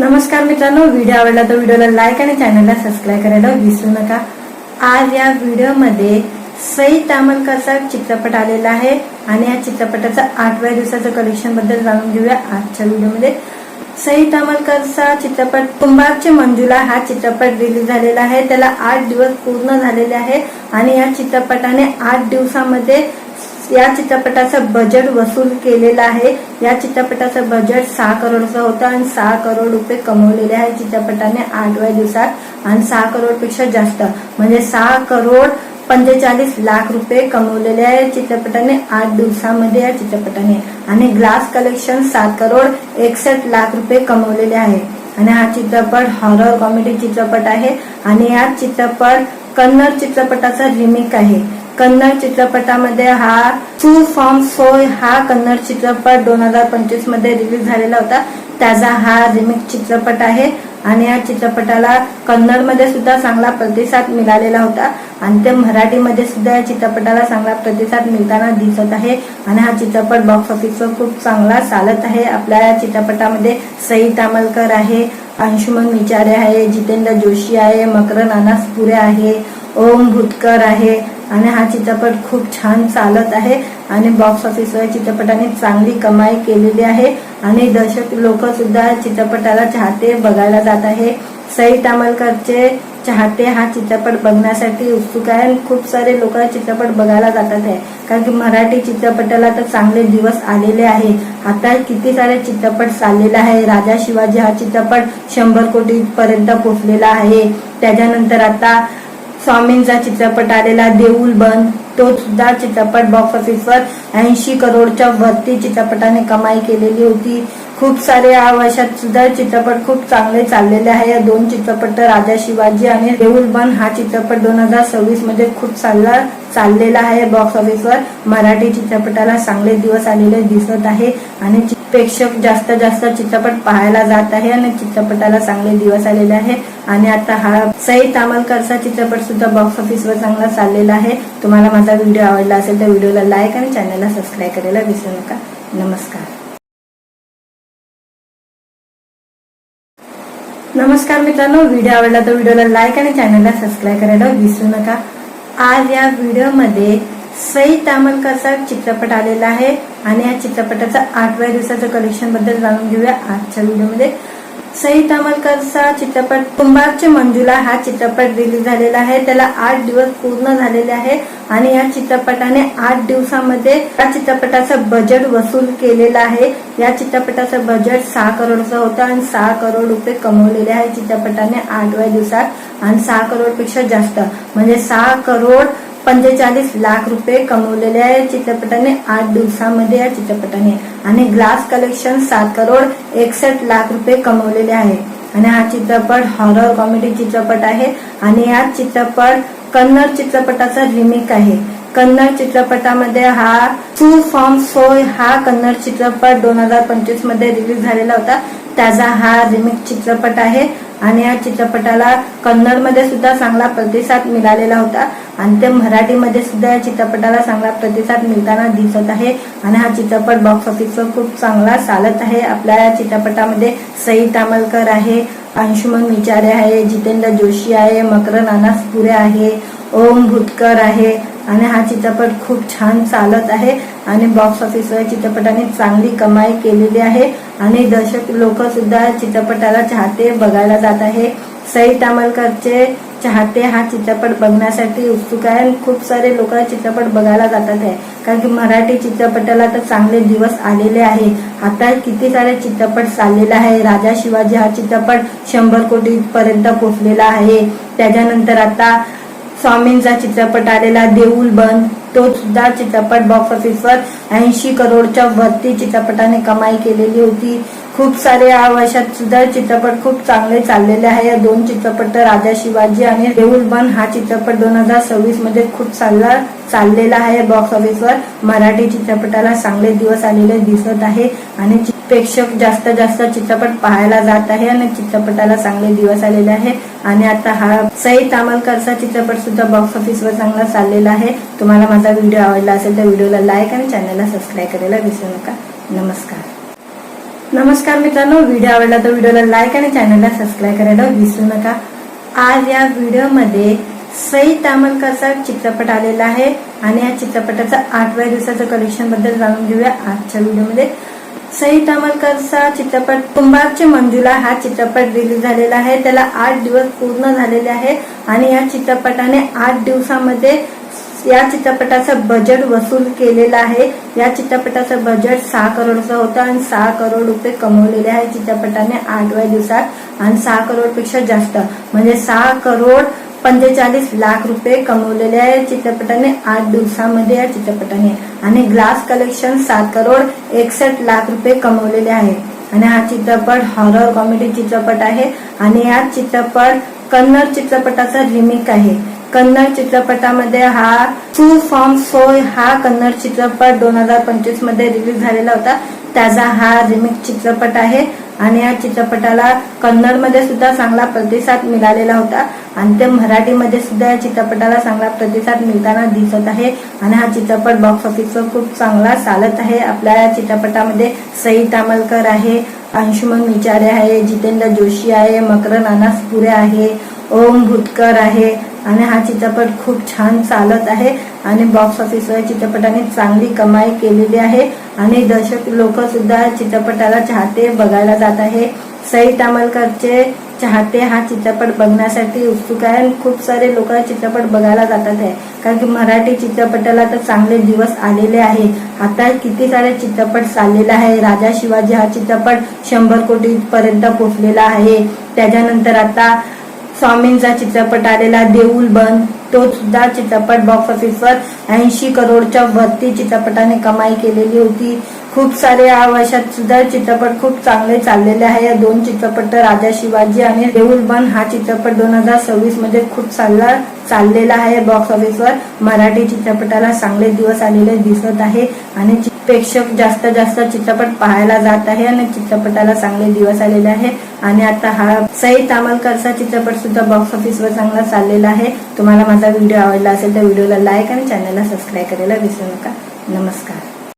नमस्कार मित्रांनो, व्हिडिओ आवडला तर व्हिडिओला लाईक आणि चॅनलला सबस्क्राईब करायला विसरू नका। आज या व्हिडिओमध्ये सई तामलकरचा चित्रपट आलेला आहे आणि या चित्रपटाचा 8व्या दिवसाच्या कलेक्शन बद्दल जाणून घेऊया आजच्या व्हिडिओमध्ये। सई तामलकरचा चित्रपट कुंभारची मंजुला हा चित्रपट रिलीज झालेला आहे। त्याला 8 दिवस पूर्ण झालेले आहे आणि या चित्रपटाने 8 दिवसांमध्ये या चित्रपटाचं बजेट वसूल केलेला आहे। या चित्रपटाचं बजेट 6 करोडचं होतं आणि 6 करोड रुपये कमवलेले आहे चित्रपटाने 8व्या दिवसात आणि 6 करोडपेक्षा जास्त म्हणजे 6 करोड 45 लाख रुपये कमवलेले आहे चित्रपटाने 8 दिवसांमध्ये या चित्रपटाने। आणि ग्लास कलेक्शन 7 करोड 61 लाख रुपये कमवलेले आहे। आणि हा चित्रपट हॉरर कॉमेडी चित्रपट आहे आणि हा चित्रपट कन्नड चित्रपटाचा रिमेक आहे। कन्नड चित्रपटामध्ये हा ट्रू फॉर्म सोय हा कन्नड चित्रपट 2025 मध्ये रिलीज झालेला होता। त्याचा हा रिमेक चित्रपट आहे आणि या चित्रपटाला कन्नड मध्ये सुद्धा चांगला प्रतिसाद मिळालेला होता आणि ते मराठीमध्ये सुद्धा या चित्रपटाला चांगला प्रतिसाद मिळताना दिसत आहे। आणि हा चित्रपट बॉक्स ऑफिसवर खूप चांगला चालत आहे। आपल्या या चित्रपटामध्ये सई तामलकर आहे, अंशुमन विचारे आहे, जितेंद्र जोशी आहे, मकरंद अनासपुरे आहे, ओम भूतकर आहे आणि हा चित्रपट खूप छान चालत आहे आणि बॉक्स ऑफिसवर चित्रपटाने चांगली कमाई केलेली आहे आणि दर्शक लोक सुद्धा चित्रपटाला चाहते बघायला जात आहे। सई तामलकरचे चाहते हा चित्रपट बघण्यासाठी उत्सुक आहे आणि खूप सारे लोक चित्रपट बघायला जातात आहे कारण की मराठी चित्रपटाला तर चांगले दिवस आलेले आहे। आता किती सारे चित्रपट चाललेले आहे। राजा शिवाजी हा चित्रपट 100 कोटी पर्यंत पोहोचलेला आहे। त्याच्यानंतर आता स्वामींचा चित्रपट आलेला देऊळ बंद, तो सुद्धा चित्रपट बॉक्स ऑफिसवर 80 करोडच्या वरती चित्रपटाने कमाई केलेली होती। खूप सारे या वर्षात सुद्धा चित्रपट खूप चांगले चाललेले आहे। या दोन चित्रपट राजा शिवाजी आणि देऊळ बंद हा चित्रपट 2026 मध्ये खूप चाललेला आहे बॉक्स ऑफिसवर। मराठी चित्रपटाला चांगले दिवस आलेले दिसत आहे आणि प्रेक्षक जास्त चित्रपट पाहायला जात आहे आणि चित्रपटाला चांगले दिवस आलेले आहे। आणि आता हा सई तामलकरचा चित्रपट सुद्धा बॉक्स ऑफिसवर चांगला चाललेला आहे। तुम्हाला माझा व्हिडिओ आवडला असेल तर व्हिडिओला लाईक आणि चॅनलला सबस्क्राईब करायला विसरू नका। नमस्कार मित्रांनो, व्हिडिओ आवडला तर व्हिडिओला लाईक आणि चॅनलला सबस्क्राईब करायला विसरू नका। आज या व्हिडिओमध्ये सई तामलकरचा चित्रपट आलेला आहे आणि या चित्रपटाचा 8व्या दिवसाच्या कलेक्शन बद्दल जाणून घेऊया आजच्या व्हिडिओमध्ये। सई तामलकरचा चित्रपट कुंभारची मंजुला हा चित्रपट रिलीज झालेला आहे। त्याला 8 दिवस पूर्ण झालेले आहे आणि या चित्रपटाने 8 दिवसांमध्ये या चित्रपटाचं बजेट वसूल केलेला आहे। या चित्रपटाचं बजेट 6 करोडचं होतं आणि 6 करोड रुपये कमवलेले आहे चित्रपटाने 8व्या दिवसात आणि 6 करोडपेक्षा जास्त म्हणजे 6 करोड 45 लाख रुपये कमवलेले आहे चित्रपटाने 8 दिवसांमध्ये या चित्रपटाने। आणि ग्लास कलेक्शन 7 करोड 61 लाख रुपये कमवलेले आहे। आणि हा चित्रपट हॉरर कॉमेडी चित्रपट आहे आणि हा चित्रपट कन्नड चित्रपटाचा रिमेक आहे। कन्नड चित्रपटामध्ये हा ट्रू फॉर्म सोय हा कन्नड चित्रपट 2025 मध्ये रिलीज झालेला होता। त्याचा हा रिमेक चित्रपट आहे आणि या चित्रपटाला कन्नड मध्ये सुद्धा चांगला प्रतिसाद मिळालेला होता आणि ते मराठीमध्ये सुद्धा या चित्रपटाला चांगला प्रतिसाद मिळताना दिसत आहे। आणि हा चित्रपट बॉक्स ऑफिसवर खूप चांगला चालत आहे। आपल्या या चित्रपटामध्ये सई तामलकर आहे, अंशुमन विचारे आहे, जितेंद्र जोशी आहे, मकरंद अनासपुरे आहे, ओम भूतकर आहे आणि हा चित्रपट खूप छान चालत आहे आणि बॉक्स ऑफिसवर चित्रपटाने चांगली कमाई केलेली आहे आणि दर्शक लोक सुद्धा चित्रपटाला चाहते बघायला जात आहे। सई तामलकरचे चाहते हा चित्रपट बघण्यासाठी उत्सुक आहे आणि खूप सारे लोक चित्रपट बघायला जातात आहे कारण की मराठी चित्रपटाला तर चांगले दिवस आलेले आहे। आता किती सारे चित्रपट चाललेले आहे। राजा शिवाजी हा चित्रपट 100 कोटी पर्यंत पोहोचलेला आहे। त्याच्यानंतर आता स्वामींचा चित्रपट आलेला देऊळ बंद, तो सुद्धा चित्रपट बॉक्स ऑफिसवर 80 करोडच्या वरती चित्रपटाने कमाई केलेली होती। खूप सारे या वर्षात सुद्धा चित्रपट खूप चांगले चाललेले आहे। या दोन चित्रपट राजा शिवाजी आणि देऊळ बंद हा चित्रपट 2026 मध्ये खूप चाललेला आहे बॉक्स ऑफिसवर। मराठी चित्रपटाला चांगले दिवस आलेले दिसत आहे आणि प्रेक्षक जास्त चित्रपट पाहायला जात आहे आणि चित्रपटाला चांगले दिवस आलेले आहे। आणि आता हा सई तामलकरचा चित्रपट सुद्धा बॉक्स ऑफिसवर चांगला चाललेला आहे। तुम्हाला माझा व्हिडिओ आवडला असेल तर व्हिडिओला लाईक आणि चॅनलला सबस्क्राईब करायला विसरू नका। नमस्कार। नमस्कार मित्रांनो, व्हिडिओ आवडला तर व्हिडिओला लाईक आणि चॅनलला सबस्क्राईब करायला विसरू नका। आज या व्हिडिओमध्ये सई तामलकरचा चित्रपट आलेला आहे आणि या चित्रपटाचा 8व्या दिवसाच्या कलेक्शन बद्दल जाणून घेऊया आजच्या व्हिडिओमध्ये। सई तामलकरचा चित्रपट कुंभारची मंजुला हा चित्रपट रिलीज झालेला आहे। त्याला 8 दिवस पूर्ण झालेले आहे आणि या चित्रपटाने 8 दिवसामध्ये या चित्रपटाचं बजेट वसूल केलेलं आहे। या चित्रपटाचं बजेट 6 करोडचं होतं आणि 6 करोड रुपये कमवलेले आहे चित्रपटाने 8व्या दिवसात आणि 6 करोडपेक्षा जास्त म्हणजे 6 करोड 45 लाख रुपये कमवलेले आहे चित्रपटाने 8 दिवसामध्ये या चित्रपटाने। आणि ग्लास कलेक्शन 7 करोड 61 लाख रुपये कमवलेले आहे। आणि हा चित्रपट हॉरर कॉमेडी चित्रपट आहे आणि हा चित्रपट कन्नड चित्रपटाचा रिमेक आहे। कन्नड चित्रपटामध्ये हा ट्रू फॉर्म सोय हा कन्नड चित्रपट 2025 मध्ये रिलीज झालेला होता, त्याचा हा रिमेक चित्रपट आहे। आणि या चित्रपटाला कन्नड मध्ये सुद्धा चांगला प्रतिसाद मिळालेला होता आणि ते मराठीमध्ये सुद्धा या चित्रपटाला चांगला प्रतिसाद मिळताना दिसत आहे। आणि हा चित्रपट बॉक्स ऑफिसवर खूप चांगला चालत आहे। आपल्या या चित्रपटामध्ये सई तामलकर आहे, अंशुमन विचारे आहे, जितेंद्र जोशी आहे, मकरंद अनासपुरे आहे, ओम भूतकर आहे आणि हा चित्रपट खूप छान चालत आहे आणि बॉक्स ऑफिसवर चित्रपटाने चांगली कमाई केलेली आहे आणि दर्शक लोक सुद्धा चित्रपटाला चाहते बघायला जात आहे। सई तामलकरचे चाहते हा चित्रपट बघण्यासाठी उत्सुक आहे आणि खूप सारे लोक चित्रपट बघायला जातात आहे, कारण की मराठी चित्रपटाला तर चांगले दिवस आलेले आहे। आता किती सारे चित्रपट चाललेला आहे। राजा शिवाजी हा चित्रपट 100 कोटी पर्यंत पोहोचलेला आहे। त्याच्यानंतर आता स्वामींचा चित्रपट आलेला देऊळ बंद, तो सुद्धा चित्रपट बॉक्स ऑफिसवर 80 करोडच्या वरती चित्रपटाने कमाई केलेली होती। खूप सारे या वर्षात सुद्धा चित्रपट खूप चांगले चाललेले आहे। या 2 चित्रपट राजा शिवाजी आणि देऊळ बंद हा चित्रपट 2026 मध्ये खूप चाललेला आहे बॉक्स ऑफिसवर। मराठी चित्रपटाला चांगले दिवस आलेले दिसत आहे आणि प्रेक्षक जास्त चित्रपट पाहायला जात आहे आणि चित्रपटाला चांगले दिवस आलेले आहे। आणि आता हा सई तामलकरचा चित्रपट सुद्धा बॉक्स ऑफिसवर चांगला चाललेला आहे। तुम्हाला माझा व्हिडिओ आवडला असेल तर व्हिडिओला लाईक आणि चॅनलला सबस्क्राईब करायला विसरू नका। नमस्कार।